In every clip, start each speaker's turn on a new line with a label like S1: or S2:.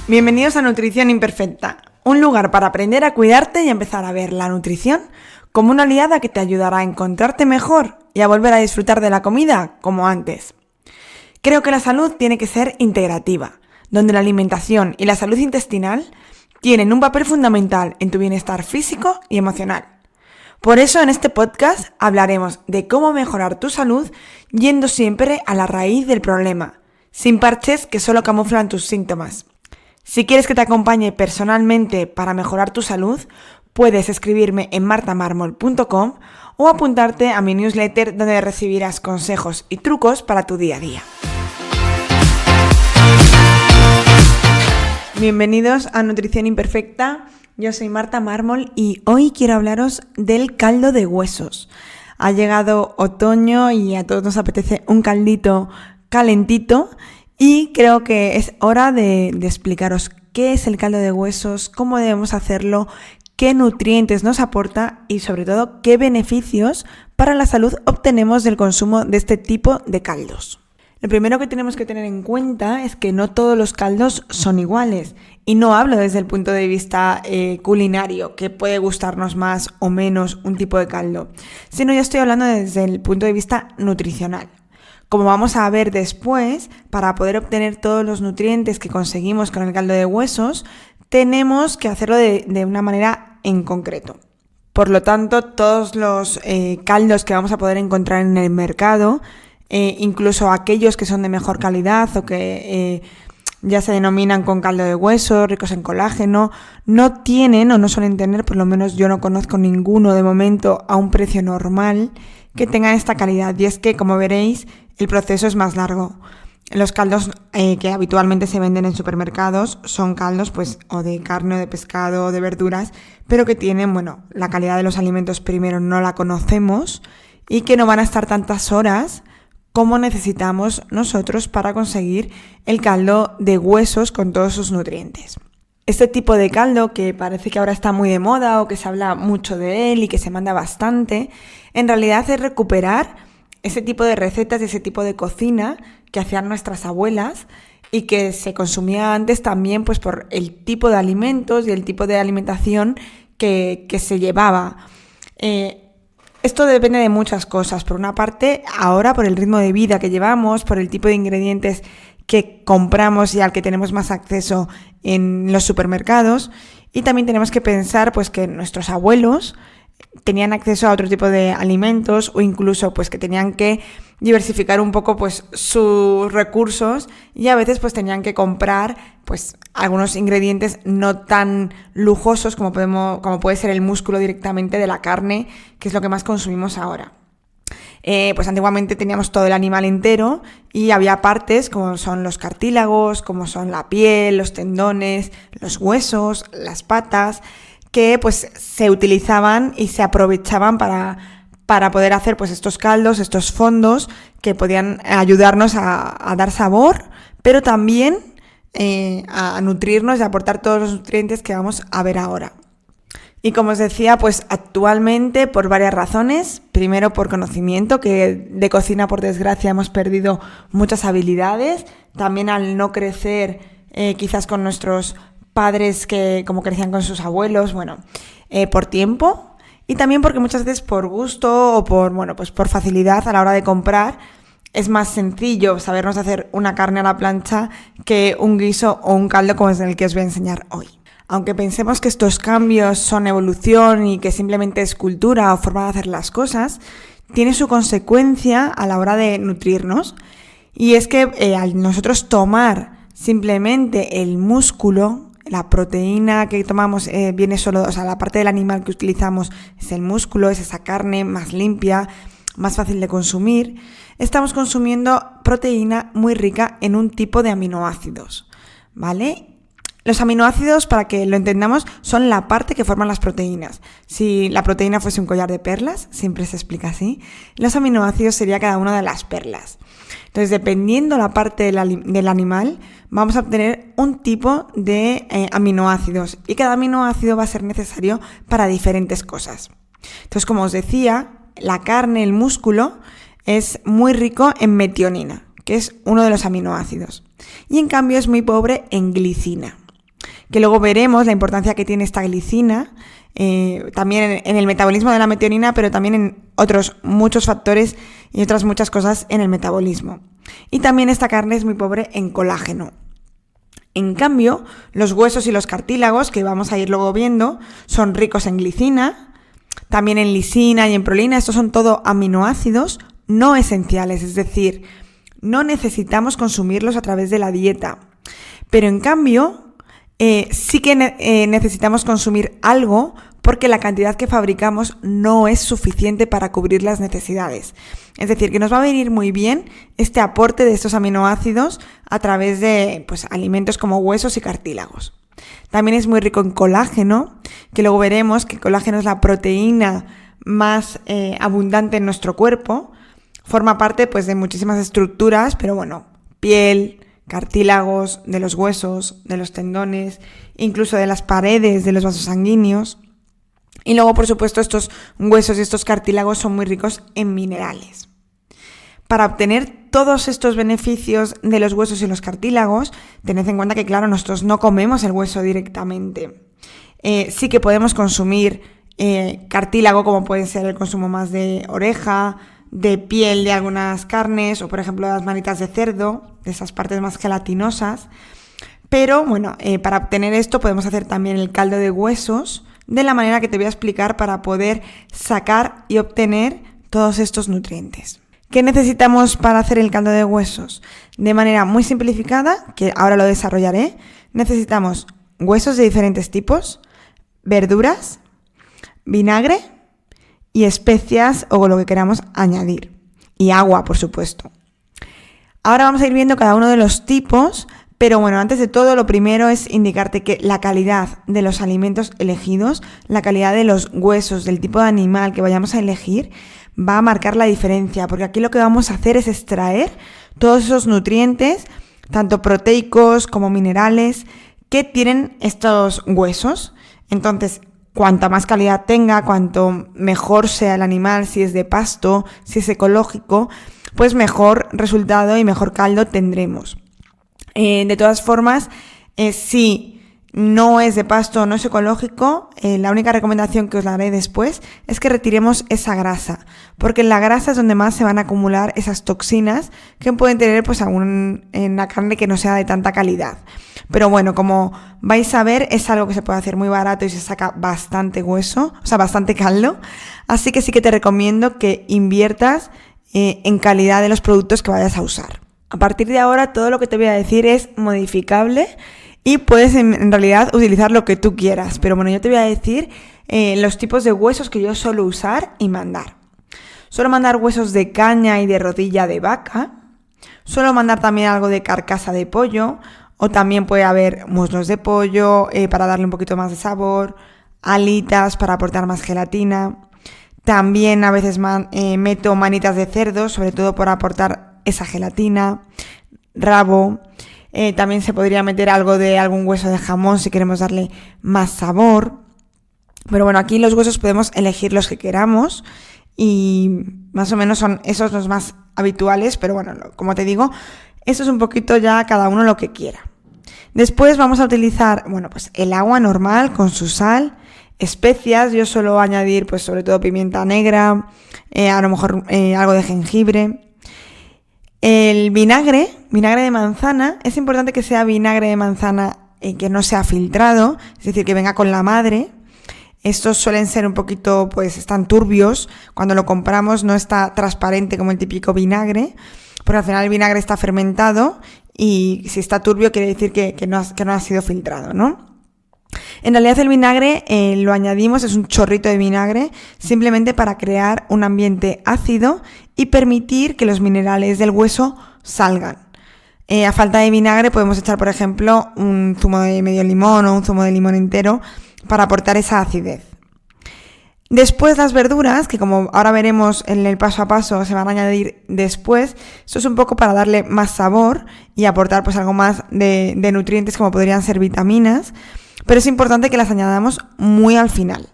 S1: Bienvenidos a Nutrición Imperfecta, un lugar para aprender a cuidarte y empezar a ver la nutrición como una aliada que te ayudará a encontrarte mejor y a volver a disfrutar de la comida como antes. Creo que la salud tiene que ser integrativa, donde la alimentación y la salud intestinal tienen un papel fundamental en tu bienestar físico y emocional. Por eso en este podcast hablaremos de cómo mejorar tu salud yendo siempre a la raíz del problema, sin parches que solo camuflan tus síntomas. Si quieres que te acompañe personalmente para mejorar tu salud, puedes escribirme en martamarmol.com o apuntarte a mi newsletter donde recibirás consejos y trucos para tu día a día. Bienvenidos a Nutrición Imperfecta, yo soy Marta Mármol y hoy quiero hablaros del caldo de huesos. Ha llegado otoño y a todos nos apetece un caldito calentito. Y creo que es hora de explicaros qué es el caldo de huesos, cómo debemos hacerlo, qué nutrientes nos aporta y sobre todo qué beneficios para la salud obtenemos del consumo de este tipo de caldos. Lo primero que tenemos que tener en cuenta es que no todos los caldos son iguales y no hablo desde el punto de vista culinario, que puede gustarnos más o menos un tipo de caldo, sino yo estoy hablando desde el punto de vista nutricional. Como vamos a ver después, para poder obtener todos los nutrientes que conseguimos con el caldo de huesos, tenemos que hacerlo de una manera en concreto. Por lo tanto, todos los caldos que vamos a poder encontrar en el mercado, incluso aquellos que son de mejor calidad o que ya se denominan con caldo de hueso, ricos en colágeno, no tienen o no suelen tener, por lo menos yo no conozco ninguno de momento a un precio normal que tengan esta calidad. Y es que, como veréis, el proceso es más largo. Los caldos que habitualmente se venden en supermercados son caldos pues o de carne o de pescado o de verduras, pero que tienen, la calidad de los alimentos primero no la conocemos y que no van a estar tantas horas como necesitamos nosotros para conseguir el caldo de huesos con todos sus nutrientes. Este tipo de caldo, que parece que ahora está muy de moda o que se habla mucho de él y que se manda bastante, en realidad es recuperar ese tipo de recetas, ese tipo de cocina que hacían nuestras abuelas y que se consumía antes también pues por el tipo de alimentos y el tipo de alimentación que se llevaba. Esto depende de muchas cosas. Por una parte, ahora por el ritmo de vida que llevamos, por el tipo de ingredientes que compramos y al que tenemos más acceso en los supermercados, y también tenemos que pensar pues que nuestros abuelos tenían acceso a otro tipo de alimentos o incluso pues que tenían que diversificar un poco pues sus recursos y a veces pues tenían que comprar pues algunos ingredientes no tan lujosos como puede ser el músculo directamente de la carne, que es lo que más consumimos ahora. Pues antiguamente teníamos todo el animal entero y había partes como son los cartílagos, como son la piel, los tendones, los huesos, las patas, que pues se utilizaban y se aprovechaban para poder hacer pues estos caldos, estos fondos que podían ayudarnos a dar sabor, pero también a nutrirnos y aportar todos los nutrientes que vamos a ver ahora. Y como os decía, pues actualmente por varias razones. Primero por conocimiento, que de cocina por desgracia hemos perdido muchas habilidades. También al no crecer quizás con nuestros padres que como crecían con sus abuelos, por tiempo. Y también porque muchas veces por gusto o por facilidad a la hora de comprar es más sencillo sabernos hacer una carne a la plancha que un guiso o un caldo como es el que os voy a enseñar hoy. Aunque pensemos que estos cambios son evolución y que simplemente es cultura o forma de hacer las cosas, tiene su consecuencia a la hora de nutrirnos. Y es que al nosotros tomar simplemente el músculo, la proteína que tomamos viene solo, la parte del animal que utilizamos es el músculo, es esa carne más limpia, más fácil de consumir, estamos consumiendo proteína muy rica en un tipo de aminoácidos, ¿vale? Los aminoácidos, para que lo entendamos, son la parte que forman las proteínas. Si la proteína fuese un collar de perlas, siempre se explica así, los aminoácidos sería cada una de las perlas. Entonces, dependiendo la parte del animal, vamos a obtener un tipo de aminoácidos y cada aminoácido va a ser necesario para diferentes cosas. Entonces, como os decía, la carne, el músculo, es muy rico en metionina, que es uno de los aminoácidos, y en cambio es muy pobre en glicina. que luego veremos la importancia que tiene esta glicina, también en el metabolismo de la metionina, pero también en otros muchos factores y otras muchas cosas en el metabolismo. Y también esta carne es muy pobre en colágeno. En cambio, los huesos y los cartílagos, que vamos a ir luego viendo, son ricos en glicina, también en lisina y en prolina. Estos son todo aminoácidos no esenciales, es decir, no necesitamos consumirlos a través de la dieta. Pero en cambio, sí que necesitamos consumir algo porque la cantidad que fabricamos no es suficiente para cubrir las necesidades. Es decir, que nos va a venir muy bien este aporte de estos aminoácidos a través de alimentos como huesos y cartílagos. También es muy rico en colágeno, que luego veremos que el colágeno es la proteína más abundante en nuestro cuerpo. Forma parte de muchísimas estructuras, pero piel, cartílagos, de los huesos, de los tendones, incluso de las paredes de los vasos sanguíneos. Y luego, por supuesto, estos huesos y estos cartílagos son muy ricos en minerales. Para obtener todos estos beneficios de los huesos y los cartílagos, tened en cuenta que, claro, nosotros no comemos el hueso directamente. Sí que podemos consumir cartílago, como puede ser el consumo más de oreja, de piel de algunas carnes o, por ejemplo, de las manitas de cerdo, de esas partes más gelatinosas. Pero, para obtener esto podemos hacer también el caldo de huesos, de la manera que te voy a explicar para poder sacar y obtener todos estos nutrientes. ¿Qué necesitamos para hacer el caldo de huesos? De manera muy simplificada, que ahora lo desarrollaré, necesitamos huesos de diferentes tipos, verduras, vinagre y especias o lo que queramos añadir. Y agua, por supuesto. Ahora vamos a ir viendo cada uno de los tipos, pero antes de todo, lo primero es indicarte que la calidad de los alimentos elegidos, la calidad de los huesos, del tipo de animal que vayamos a elegir, va a marcar la diferencia, porque aquí lo que vamos a hacer es extraer todos esos nutrientes, tanto proteicos como minerales, que tienen estos huesos. Entonces, cuanta más calidad tenga, cuanto mejor sea el animal, si es de pasto, si es ecológico, pues mejor resultado y mejor caldo tendremos. De todas formas, si no es de pasto o no es ecológico, la única recomendación que os daré después es que retiremos esa grasa, porque en la grasa es donde más se van a acumular esas toxinas que pueden tener en la carne que no sea de tanta calidad. Pero como vais a ver, es algo que se puede hacer muy barato y se saca bastante hueso, bastante caldo, así que sí que te recomiendo que inviertas en calidad de los productos que vayas a usar. A partir de ahora, todo lo que te voy a decir es modificable y puedes en realidad utilizar lo que tú quieras. Pero yo te voy a decir los tipos de huesos que yo suelo usar y mandar. Suelo mandar huesos de caña y de rodilla de vaca. Suelo mandar también algo de carcasa de pollo. O también puede haber muslos de pollo para darle un poquito más de sabor. Alitas para aportar más gelatina. También a veces meto manitas de cerdo, sobre todo por aportar esa gelatina. Rabo. También se podría meter algo de algún hueso de jamón si queremos darle más sabor. Pero aquí los huesos podemos elegir los que queramos y más o menos son esos los más habituales, pero como te digo, eso es un poquito ya cada uno lo que quiera. Después vamos a utilizar, el agua normal con su sal, especias. Yo suelo añadir, sobre todo pimienta negra, a lo mejor algo de jengibre. El vinagre de manzana, es importante que sea vinagre de manzana que no sea filtrado, es decir, que venga con la madre. Estos suelen ser un poquito, están turbios. Cuando lo compramos no está transparente como el típico vinagre, porque al final el vinagre está fermentado y si está turbio quiere decir que no ha sido filtrado, ¿no? En realidad el vinagre lo añadimos, es un chorrito de vinagre, simplemente para crear un ambiente ácido y permitir que los minerales del hueso salgan. A falta de vinagre podemos echar, por ejemplo, un zumo de medio limón o un zumo de limón entero para aportar esa acidez. Después las verduras, que como ahora veremos en el paso a paso se van a añadir después, esto es un poco para darle más sabor y aportar algo más de nutrientes como podrían ser vitaminas, pero es importante que las añadamos muy al final.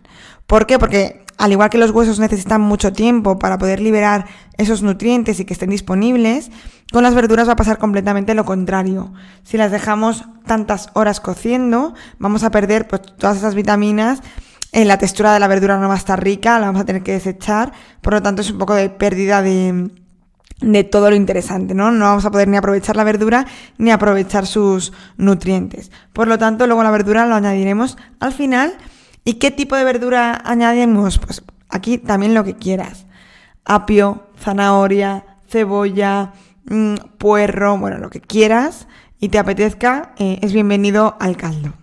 S1: ¿Por qué? Porque al igual que los huesos necesitan mucho tiempo para poder liberar esos nutrientes y que estén disponibles, con las verduras va a pasar completamente lo contrario. Si las dejamos tantas horas cociendo, vamos a perder pues todas esas vitaminas. La textura de la verdura no va a estar rica, la vamos a tener que desechar, por lo tanto es un poco de pérdida de todo lo interesante, ¿no? No vamos a poder ni aprovechar la verdura ni aprovechar sus nutrientes. Por lo tanto, luego la verdura lo añadiremos al final. ¿Y qué tipo de verdura añadimos? Pues aquí también lo que quieras. Apio, zanahoria, cebolla, puerro, bueno, lo que quieras y te apetezca, es bienvenido al caldo.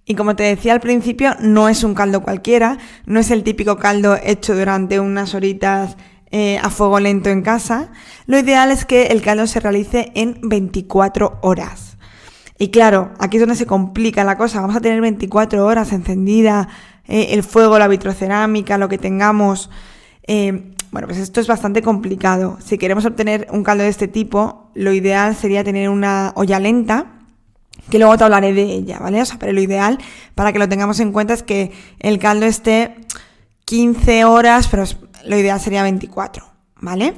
S1: Y como te decía al principio, no es un caldo cualquiera, no es el típico caldo hecho durante unas horitas a fuego lento en casa. Lo ideal es que el caldo se realice en 24 horas. Y claro, aquí es donde se complica la cosa. Vamos a tener 24 horas encendida, el fuego, la vitrocerámica, lo que tengamos. Bueno, pues esto es bastante complicado. Si queremos obtener un caldo de este tipo, lo ideal sería tener una olla lenta, que luego te hablaré de ella, ¿vale? O sea, pero lo ideal, para que lo tengamos en cuenta, es que el caldo esté 15 horas, pero lo ideal sería 24, ¿vale?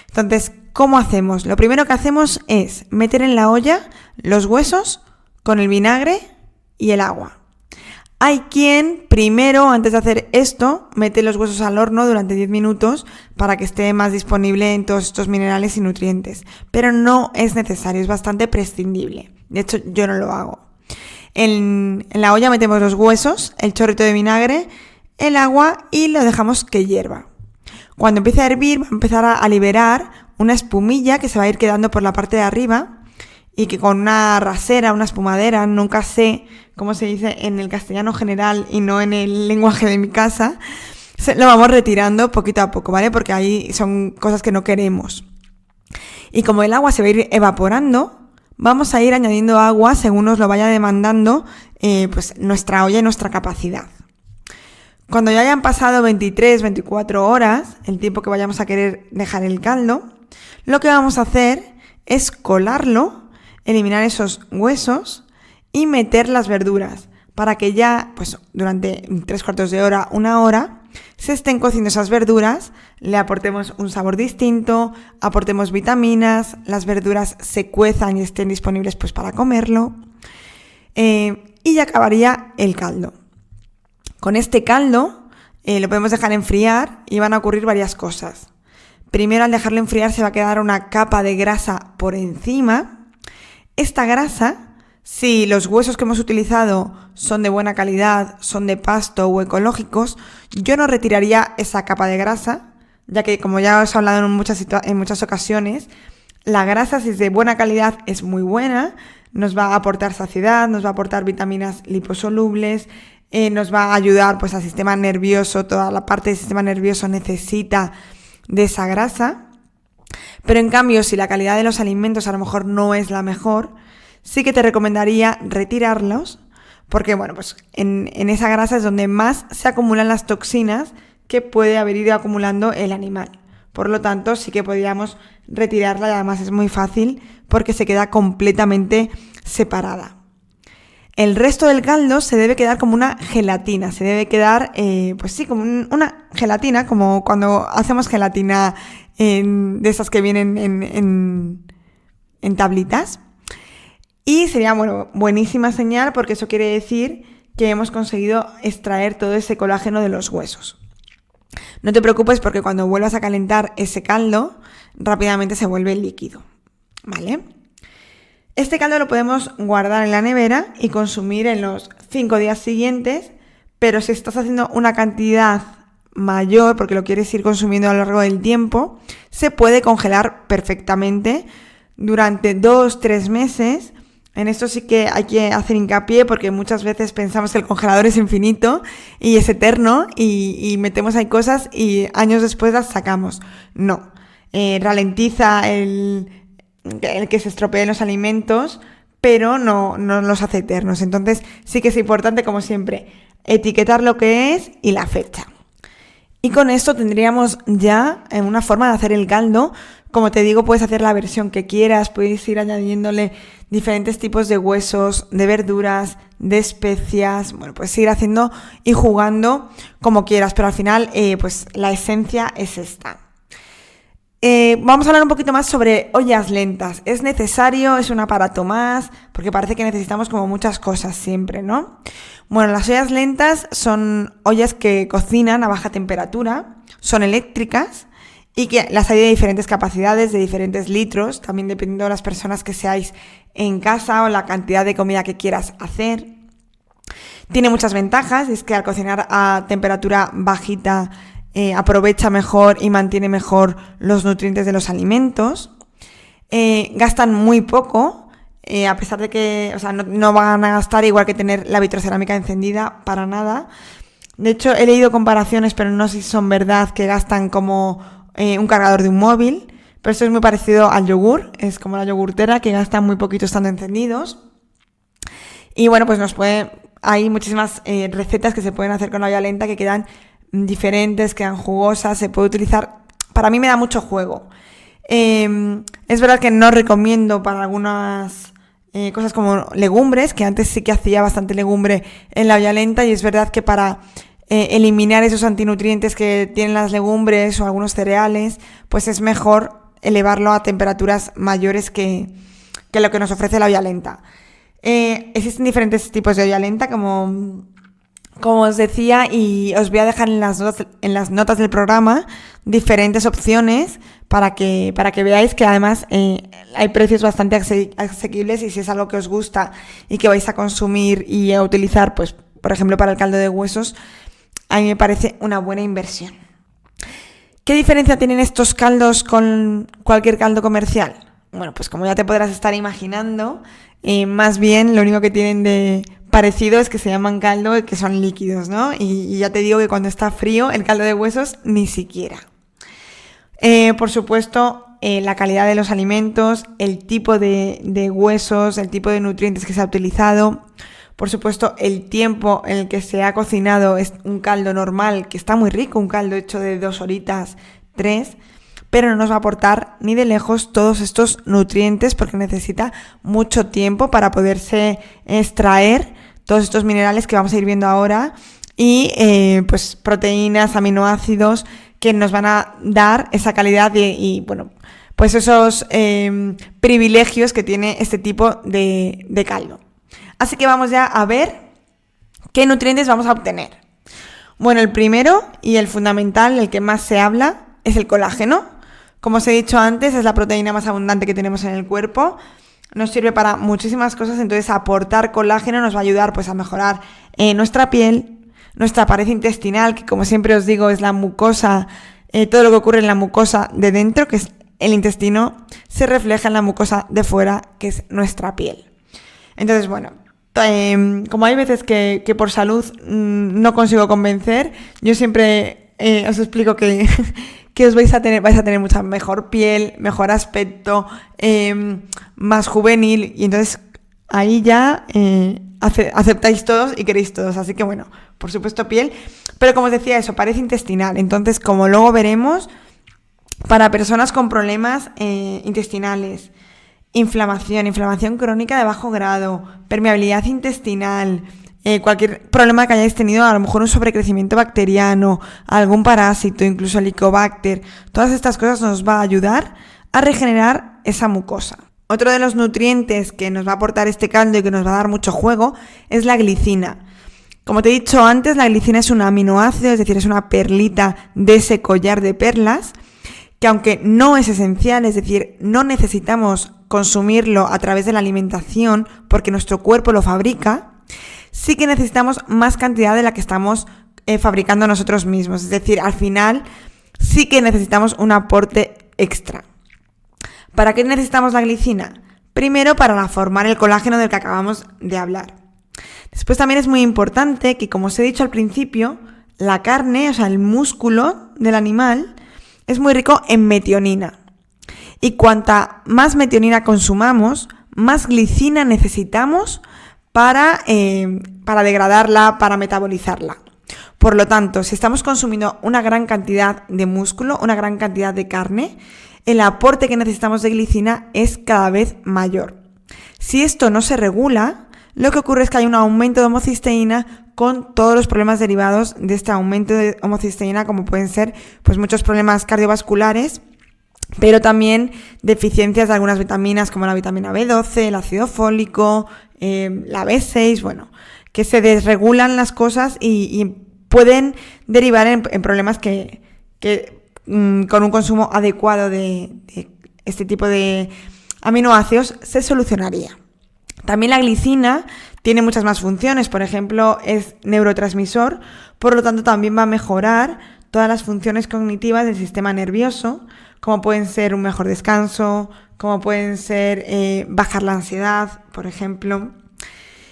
S1: Entonces, ¿cómo hacemos? Lo primero que hacemos es meter en la olla los huesos con el vinagre y el agua. Hay quien primero, antes de hacer esto, mete los huesos al horno durante 10 minutos para que esté más disponible en todos estos minerales y nutrientes. Pero no es necesario, es bastante prescindible. De hecho, yo no lo hago. En la olla metemos los huesos, el chorrito de vinagre, el agua y lo dejamos que hierva. Cuando empiece a hervir, va a empezar a liberar una espumilla que se va a ir quedando por la parte de arriba y que con una rasera, una espumadera, nunca sé cómo se dice en el castellano general y no en el lenguaje de mi casa, lo vamos retirando poquito a poco, ¿vale? Porque ahí son cosas que no queremos. Y como el agua se va a ir evaporando, vamos a ir añadiendo agua según nos lo vaya demandando pues nuestra olla y nuestra capacidad. Cuando ya hayan pasado 23, 24 horas, el tiempo que vayamos a querer dejar el caldo, lo que vamos a hacer es colarlo, eliminar esos huesos y meter las verduras para que ya, pues durante 3/4 de hora, 1 hora, se estén cociendo esas verduras, le aportemos un sabor distinto, aportemos vitaminas, las verduras se cuezan y estén disponibles pues para comerlo, y ya acabaría el caldo. Con este caldo lo podemos dejar enfriar y van a ocurrir varias cosas. Primero, al dejarlo enfriar se va a quedar una capa de grasa por encima. Esta grasa, si los huesos que hemos utilizado son de buena calidad, son de pasto o ecológicos, yo no retiraría esa capa de grasa, ya que, como ya os he hablado en muchas ocasiones, la grasa, si es de buena calidad, es muy buena, nos va a aportar saciedad, nos va a aportar vitaminas liposolubles, nos va a ayudar pues al sistema nervioso, toda la parte del sistema nervioso necesita de esa grasa. Pero en cambio, si la calidad de los alimentos a lo mejor no es la mejor, sí que te recomendaría retirarlos, porque bueno, pues en esa grasa es donde más se acumulan las toxinas que puede haber ido acumulando el animal. Por lo tanto, sí que podríamos retirarla y además es muy fácil porque se queda completamente separada. El resto del caldo se debe quedar como una gelatina, se debe quedar, pues sí, como una gelatina, como cuando hacemos gelatina de esas que vienen en tablitas. Y sería, bueno, buenísima señal porque eso quiere decir que hemos conseguido extraer todo ese colágeno de los huesos. No te preocupes porque cuando vuelvas a calentar ese caldo, rápidamente se vuelve líquido, ¿vale? Este caldo lo podemos guardar en la nevera y consumir en los 5 días siguientes, pero si estás haciendo una cantidad mayor, porque lo quieres ir consumiendo a lo largo del tiempo, se puede congelar perfectamente durante 2-3 meses. En esto sí que hay que hacer hincapié porque muchas veces pensamos que el congelador es infinito y es eterno y metemos ahí cosas y años después las sacamos. No, ralentiza el que se estropeen los alimentos, pero no los hace eternos. Entonces sí que es importante, como siempre, etiquetar lo que es y la fecha. Y con esto tendríamos ya una forma de hacer el caldo. Como te digo, puedes hacer la versión que quieras, puedes ir añadiéndole diferentes tipos de huesos, de verduras, de especias. Bueno, puedes ir haciendo y jugando como quieras, pero al final pues la esencia es esta. Vamos a hablar un poquito más sobre ollas lentas. ¿Es necesario? ¿Es un aparato más? Porque parece que necesitamos como muchas cosas siempre, ¿no? Bueno, las ollas lentas son ollas que cocinan a baja temperatura, son eléctricas y que las hay de diferentes capacidades, de diferentes litros, también dependiendo de las personas que seáis en casa o la cantidad de comida que quieras hacer. Tiene muchas ventajas, es que al cocinar a temperatura bajita aprovecha mejor y mantiene mejor los nutrientes de los alimentos. Gastan muy poco. A pesar de que no van a gastar igual que tener la vitrocerámica encendida, para nada. De hecho, he leído comparaciones, pero no sé si son verdad, que gastan como un cargador de un móvil. Pero esto es muy parecido al yogur, es como la yogurtera, que gastan muy poquito estando encendidos. Y bueno, pues hay muchísimas recetas que se pueden hacer con la olla lenta que quedan diferentes, quedan jugosas, se puede utilizar. Para mí me da mucho juego. Es verdad que no recomiendo para algunas cosas como legumbres, que antes sí que hacía bastante legumbre en la olla lenta, y es verdad que para eliminar esos antinutrientes que tienen las legumbres o algunos cereales, pues es mejor elevarlo a temperaturas mayores que lo que nos ofrece la olla lenta. Existen diferentes tipos de olla lenta, como os decía, y os voy a dejar en las notas del programa diferentes opciones para que veáis que además hay precios bastante asequibles, y si es algo que os gusta y que vais a consumir y a utilizar, pues por ejemplo para el caldo de huesos, a mí me parece una buena inversión. ¿Qué diferencia tienen estos caldos con cualquier caldo comercial? Bueno, pues como ya te podrás estar imaginando, más bien lo único que tienen de parecido es que se llaman caldo y que son líquidos, ¿no? Y ya te digo que cuando está frío, el caldo de huesos ni siquiera. Por supuesto, la calidad de los alimentos, el tipo de huesos, el tipo de nutrientes que se ha utilizado. Por supuesto, el tiempo en el que se ha cocinado es un caldo normal, que está muy rico, un caldo hecho de 2 horitas, 3, pero no nos va a aportar ni de lejos todos estos nutrientes, porque necesita mucho tiempo para poderse extraer todos estos minerales que vamos a ir viendo ahora, y pues proteínas, aminoácidos, que nos van a dar esa calidad y bueno, pues esos privilegios que tiene este tipo de caldo. Así que vamos ya a ver qué nutrientes vamos a obtener. Bueno, el primero y el fundamental, el que más se habla, es el colágeno. Como os he dicho antes, es la proteína más abundante que tenemos en el cuerpo. Nos sirve para muchísimas cosas, entonces aportar colágeno nos va a ayudar pues a mejorar nuestra piel, nuestra pared intestinal, que como siempre os digo es la mucosa, todo lo que ocurre en la mucosa de dentro, que es el intestino, se refleja en la mucosa de fuera, que es nuestra piel. Entonces, bueno, como hay veces que por salud no consigo convencer, yo siempre os explico que vais a tener mucha mejor piel, mejor aspecto, más juvenil, y entonces ahí ya aceptáis todos y queréis todos. Así que bueno, por supuesto piel, pero como os decía, eso, pared intestinal. Entonces, como luego veremos, para personas con problemas intestinales, inflamación crónica de bajo grado, permeabilidad intestinal, cualquier problema que hayáis tenido, a lo mejor un sobrecrecimiento bacteriano, algún parásito, incluso Helicobacter, todas estas cosas nos va a ayudar a regenerar esa mucosa. Otro de los nutrientes que nos va a aportar este caldo y que nos va a dar mucho juego es la glicina. Como te he dicho antes, la glicina es un aminoácido, es decir, es una perlita de ese collar de perlas, que aunque no es esencial, es decir, no necesitamos consumirlo a través de la alimentación porque nuestro cuerpo lo fabrica, sí que necesitamos más cantidad de la que estamos fabricando nosotros mismos. Es decir, al final sí que necesitamos un aporte extra. ¿Para qué necesitamos la glicina? Primero, para formar el colágeno del que acabamos de hablar. Después también es muy importante que, como os he dicho al principio, la carne, o sea, el músculo del animal, es muy rico en metionina. Y cuanta más metionina consumamos, más glicina necesitamos para degradarla, para metabolizarla. Por lo tanto, si estamos consumiendo una gran cantidad de músculo, una gran cantidad de carne, el aporte que necesitamos de glicina es cada vez mayor. Si esto no se regula, lo que ocurre es que hay un aumento de homocisteína con todos los problemas derivados de este aumento de homocisteína, como pueden ser pues muchos problemas cardiovasculares, pero también deficiencias de algunas vitaminas como la vitamina B12, el ácido fólico, la B6, que se desregulan las cosas y pueden derivar en problemas que con un consumo adecuado de este tipo de aminoácidos se solucionaría. También la glicina tiene muchas más funciones, por ejemplo, es neurotransmisor, por lo tanto también va a mejorar todas las funciones cognitivas del sistema nervioso, como pueden ser un mejor descanso, como pueden ser bajar la ansiedad, por ejemplo.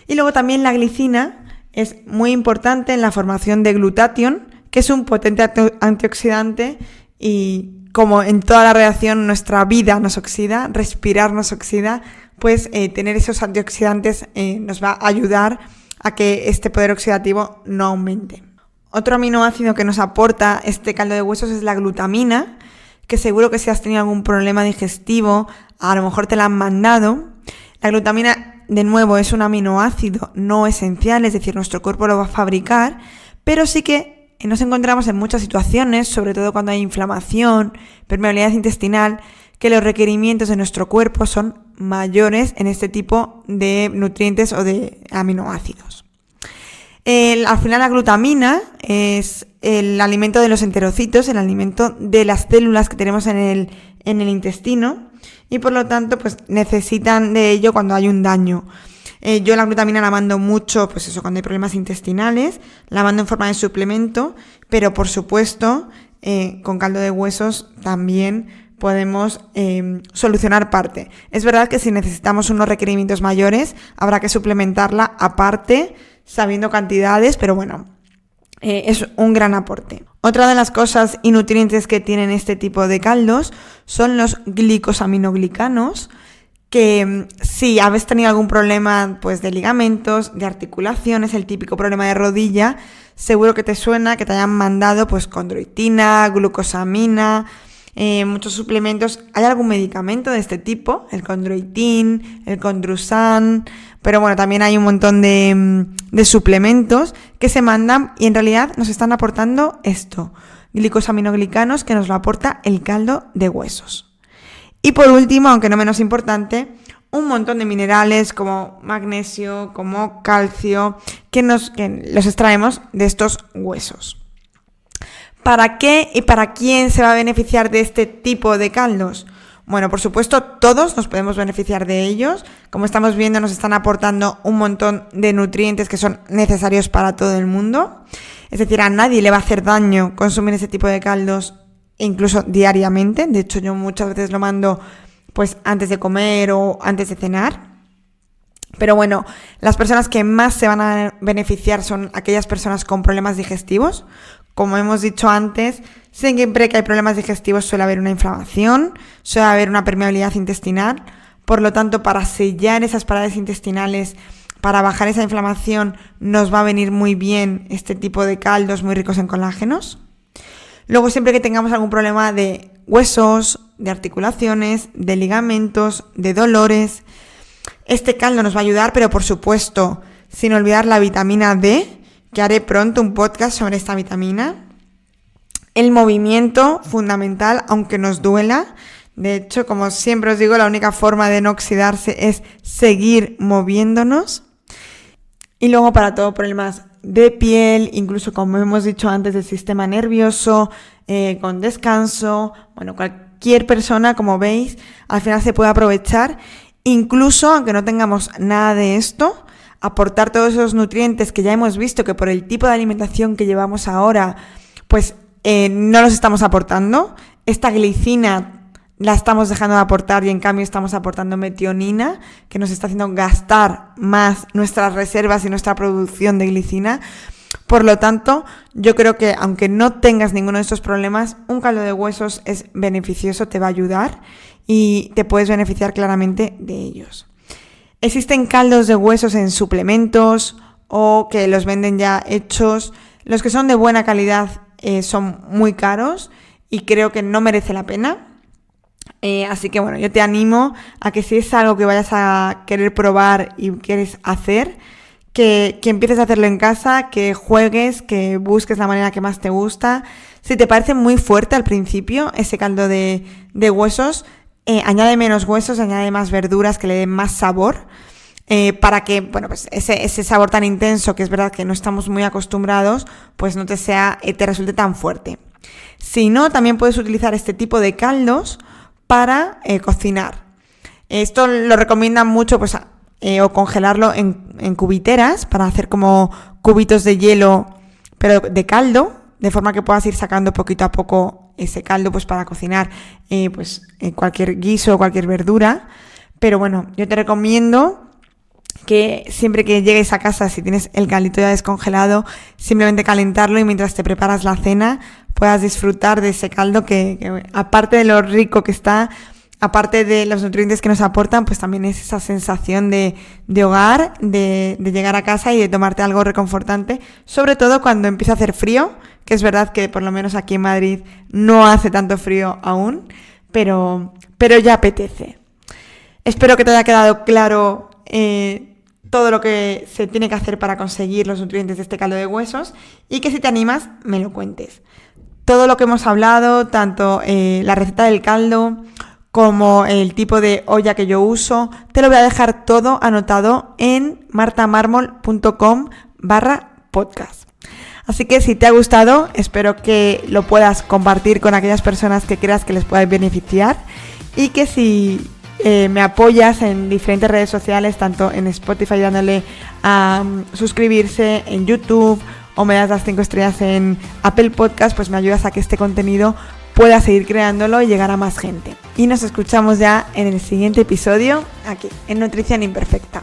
S1: Y luego también la glicina es muy importante en la formación de glutatión, que es un potente antioxidante y como en toda la reacción nuestra vida nos oxida, respirar nos oxida, pues tener esos antioxidantes nos va a ayudar a que este poder oxidativo no aumente. Otro aminoácido que nos aporta este caldo de huesos es la glutamina, que seguro que si has tenido algún problema digestivo, a lo mejor te la han mandado. La glutamina, de nuevo, es un aminoácido no esencial, es decir, nuestro cuerpo lo va a fabricar, pero sí que nos encontramos en muchas situaciones, sobre todo cuando hay inflamación, permeabilidad intestinal, que los requerimientos de nuestro cuerpo son mayores en este tipo de nutrientes o de aminoácidos. Al final la glutamina es el alimento de los enterocitos, el alimento de las células que tenemos en el intestino y por lo tanto pues necesitan de ello cuando hay un daño. Yo la glutamina la mando mucho, pues eso, cuando hay problemas intestinales, la mando en forma de suplemento, pero por supuesto con caldo de huesos también podemos solucionar parte. Es verdad que si necesitamos unos requerimientos mayores, habrá que suplementarla aparte, sabiendo cantidades, pero es un gran aporte. Otra de las cosas y nutrientes que tienen este tipo de caldos son los glicosaminoglicanos, que si habéis tenido algún problema pues de ligamentos, de articulaciones, el típico problema de rodilla, seguro que te suena que te hayan mandado pues condroitina, glucosamina, muchos suplementos. ¿Hay algún medicamento de este tipo? El condroitin, el condrusan, pero también hay un montón de suplementos que se mandan y en realidad nos están aportando esto, glicosaminoglicanos, que nos lo aporta el caldo de huesos. Y por último, aunque no menos importante, un montón de minerales como magnesio, como calcio, que los extraemos de estos huesos. ¿Para qué y para quién se va a beneficiar de este tipo de caldos? Por supuesto, todos nos podemos beneficiar de ellos. Como estamos viendo, nos están aportando un montón de nutrientes que son necesarios para todo el mundo. Es decir, a nadie le va a hacer daño consumir ese tipo de caldos, incluso diariamente. De hecho, yo muchas veces lo mando pues antes de comer o antes de cenar. Pero las personas que más se van a beneficiar son aquellas personas con problemas digestivos. Como hemos dicho antes, siempre que hay problemas digestivos suele haber una inflamación, suele haber una permeabilidad intestinal. Por lo tanto, para sellar esas paredes intestinales, para bajar esa inflamación, nos va a venir muy bien este tipo de caldos muy ricos en colágenos. Luego, siempre que tengamos algún problema de huesos, de articulaciones, de ligamentos, de dolores, este caldo nos va a ayudar, pero por supuesto, sin olvidar la vitamina D, que haré pronto un podcast sobre esta vitamina. El movimiento, fundamental, aunque nos duela. De hecho, como siempre os digo, la única forma de no oxidarse es seguir moviéndonos. Y luego para todo problemas de piel, incluso como hemos dicho antes, del sistema nervioso, con descanso, cualquier persona, como veis, al final se puede aprovechar, incluso aunque no tengamos nada de esto, aportar todos esos nutrientes que ya hemos visto que por el tipo de alimentación que llevamos ahora, pues no los estamos aportando. Esta glicina la estamos dejando de aportar y en cambio estamos aportando metionina, que nos está haciendo gastar más nuestras reservas y nuestra producción de glicina. Por lo tanto, yo creo que aunque no tengas ninguno de estos problemas, un caldo de huesos es beneficioso, te va a ayudar y te puedes beneficiar claramente de ellos. Existen caldos de huesos en suplementos o que los venden ya hechos. Los que son de buena calidad son muy caros y creo que no merece la pena. Así que bueno, yo te animo a que si es algo que vayas a querer probar y quieres hacer, que empieces a hacerlo en casa, que juegues, que busques la manera que más te gusta. Si te parece muy fuerte al principio ese caldo de huesos, añade menos huesos, añade más verduras que le den más sabor, para que, bueno, pues ese sabor tan intenso, que es verdad que no estamos muy acostumbrados, pues no te resulte tan fuerte. Si no, también puedes utilizar este tipo de caldos para cocinar. Esto lo recomiendan mucho, pues, o congelarlo en cubiteras para hacer como cubitos de hielo, pero de caldo, de forma que puedas ir sacando poquito a poco ese caldo, pues para cocinar cualquier guiso o cualquier verdura. Pero bueno, yo te recomiendo que siempre que llegues a casa, si tienes el caldito ya descongelado, simplemente calentarlo y mientras te preparas la cena puedas disfrutar de ese caldo que aparte de lo rico que está, aparte de los nutrientes que nos aportan, pues también es esa sensación de hogar, de llegar a casa y de tomarte algo reconfortante, sobre todo cuando empieza a hacer frío, que es verdad que por lo menos aquí en Madrid no hace tanto frío aún, pero ya apetece. Espero que te haya quedado claro todo lo que se tiene que hacer para conseguir los nutrientes de este caldo de huesos y que si te animas me lo cuentes. Todo lo que hemos hablado, tanto la receta del caldo como el tipo de olla que yo uso, te lo voy a dejar todo anotado en martamarmol.com/podcast. Así que si te ha gustado, espero que lo puedas compartir con aquellas personas que creas que les pueda beneficiar y que si me apoyas en diferentes redes sociales, tanto en Spotify dándole a suscribirse, en YouTube, o me das las 5 estrellas en Apple Podcast, pues me ayudas a que este contenido pueda seguir creándolo y llegar a más gente. Y nos escuchamos ya en el siguiente episodio, aquí, en Nutrición Imperfecta.